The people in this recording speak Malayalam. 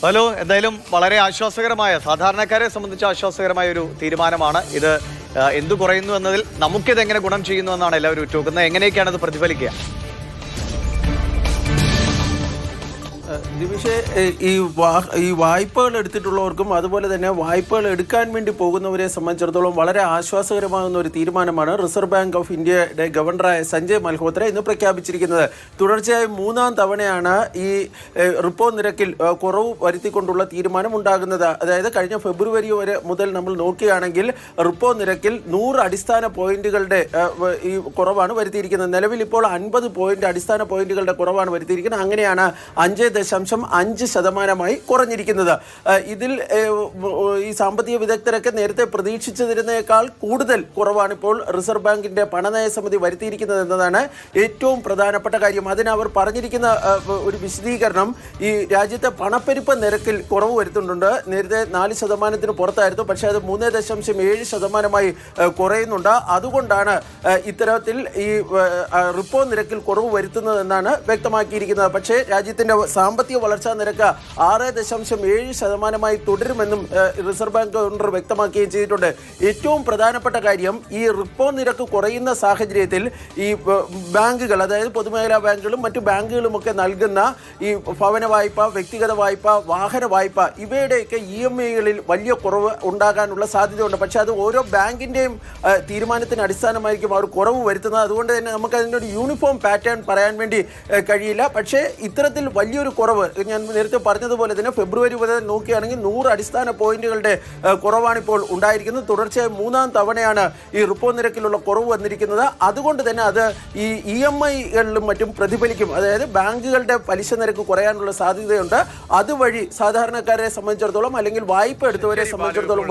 ഹലോ, എന്തായാലും വളരെ ആശ്വാസകരമായ, സാധാരണക്കാരെ സംബന്ധിച്ച് ആശ്വാസകരമായ ഒരു തീരുമാനമാണ് ഇത്. എന്തു കുറയുന്നു എന്നതിൽ നമുക്കിത് എങ്ങനെ ഗുണം ചെയ്യുന്നു എന്നാണ് എല്ലാവരും ഉറ്റുനോക്കുന്നത്. എങ്ങനെയൊക്കെയാണ് അത് പ്രതിഫലിക്കുക? ദിവിഷേ, ഈ വായ്പകൾ എടുത്തിട്ടുള്ളവർക്കും അതുപോലെ തന്നെ വായ്പകൾ എടുക്കാൻ വേണ്ടി പോകുന്നവരെ സംബന്ധിച്ചിടത്തോളം വളരെ ആശ്വാസകരമാകുന്ന ഒരു തീരുമാനമാണ് റിസർവ് ബാങ്ക് ഓഫ് ഇന്ത്യയുടെ ഗവർണറായ സഞ്ജയ് മൽഹോത്ര ഇന്ന് പ്രഖ്യാപിച്ചിരിക്കുന്നത്. തുടർച്ചയായി 3-ാം തവണയാണ് ഈ റിപ്പോ നിരക്കിൽ കുറവ് വരുത്തിക്കൊണ്ടുള്ള തീരുമാനം ഉണ്ടാകുന്നത്. അതായത് കഴിഞ്ഞ ഫെബ്രുവരി വരെ മുതൽ നമ്മൾ നോക്കുകയാണെങ്കിൽ റിപ്പോ നിരക്കിൽ 100 അടിസ്ഥാന പോയിന്റുകളുടെ ഈ കുറവാണ് വരുത്തിയിരിക്കുന്നത്. നിലവിൽ ഇപ്പോൾ 50 പോയിന്റ് അടിസ്ഥാന പോയിന്റുകളുടെ കുറവാണ് വരുത്തിയിരിക്കുന്നത്. അങ്ങനെയാണ് 5.5% കുറഞ്ഞിരിക്കുന്നത്. ഇതിൽ ഈ സാമ്പത്തിക വിദഗ്ധരൊക്കെ നേരത്തെ പ്രതീക്ഷിച്ചതിനേക്കാൾ കൂടുതൽ കുറവാണ് ഇപ്പോൾ റിസർവ് ബാങ്കിന്റെ പണനയ സമിതി വരുത്തിയിരിക്കുന്നത് എന്നതാണ് ഏറ്റവും പ്രധാനപ്പെട്ട കാര്യം. അതിന് അവർ പറഞ്ഞിരിക്കുന്ന ഒരു വിശദീകരണം, ഈ രാജ്യത്തെ പണപ്പെരുപ്പ നിരക്കിൽ കുറവ് വരുത്തുന്നുണ്ട്. നേരത്തെ 4% പുറത്തായിരുന്നു, പക്ഷേ അത് 3.7% കുറയുന്നുണ്ട്. അതുകൊണ്ടാണ് ഇത്തരത്തിൽ ഈ റിപ്പോ നിരക്കിൽ കുറവ് വരുത്തുന്നതെന്നാണ് വ്യക്തമാക്കിയിരിക്കുന്നത്. പക്ഷേ രാജ്യത്തിന്റെ സാമ്പത്തിക വളർച്ചാ നിരക്ക് 6.7% തുടരുമെന്നും റിസർവ് ബാങ്ക് ഗവർണർ വ്യക്തമാക്കുകയും ചെയ്തിട്ടുണ്ട്. ഏറ്റവും പ്രധാനപ്പെട്ട കാര്യം, ഈ റിപ്പോ നിരക്ക് കുറയുന്ന സാഹചര്യത്തിൽ ഈ ബാങ്കുകൾ, അതായത് പൊതുമേഖലാ ബാങ്കുകളും മറ്റു ബാങ്കുകളുമൊക്കെ നൽകുന്ന ഈ ഭവന വായ്പ, വ്യക്തിഗത വായ്പ, വാഹന വായ്പ, ഇവയുടെയൊക്കെ EMI-കളിൽ വലിയ കുറവ് ഉണ്ടാകാനുള്ള സാധ്യതയുണ്ട്. പക്ഷേ അത് ഓരോ ബാങ്കിൻ്റെയും തീരുമാനത്തിന് അടിസ്ഥാനമായിരിക്കും അവർ കുറവ് വരുത്തുന്നത്. അതുകൊണ്ട് തന്നെ നമുക്ക് അതിനൊരു യൂണിഫോം പാറ്റേൺ പറയാൻ വേണ്ടി കഴിയില്ല. പക്ഷേ ഇത്തരത്തിൽ വലിയൊരു കുറവ്, ഞാൻ നേരത്തെ പറഞ്ഞതുപോലെ തന്നെ ഫെബ്രുവരി മുതൽ നോക്കുകയാണെങ്കിൽ 100 അടിസ്ഥാന പോയിന്റുകളുടെ കുറവാണ് ഇപ്പോൾ ഉണ്ടായിരിക്കുന്നത്. തുടർച്ചയായി 3-ാം തവണയാണ് ഈ റിപ്പോ നിരക്കിലുള്ള കുറവ് വന്നിരിക്കുന്നത്. അതുകൊണ്ട് തന്നെ അത് ഈ EMI-കളിലും മറ്റും പ്രതിഫലിക്കും. അതായത് ബാങ്കുകളുടെ പലിശ നിരക്ക് കുറയാനുള്ള സാധ്യതയുണ്ട്. അതുവഴി സാധാരണക്കാരെ സംബന്ധിച്ചിടത്തോളം അല്ലെങ്കിൽ വായ്പ എടുത്തവരെ സംബന്ധിച്ചിടത്തോളം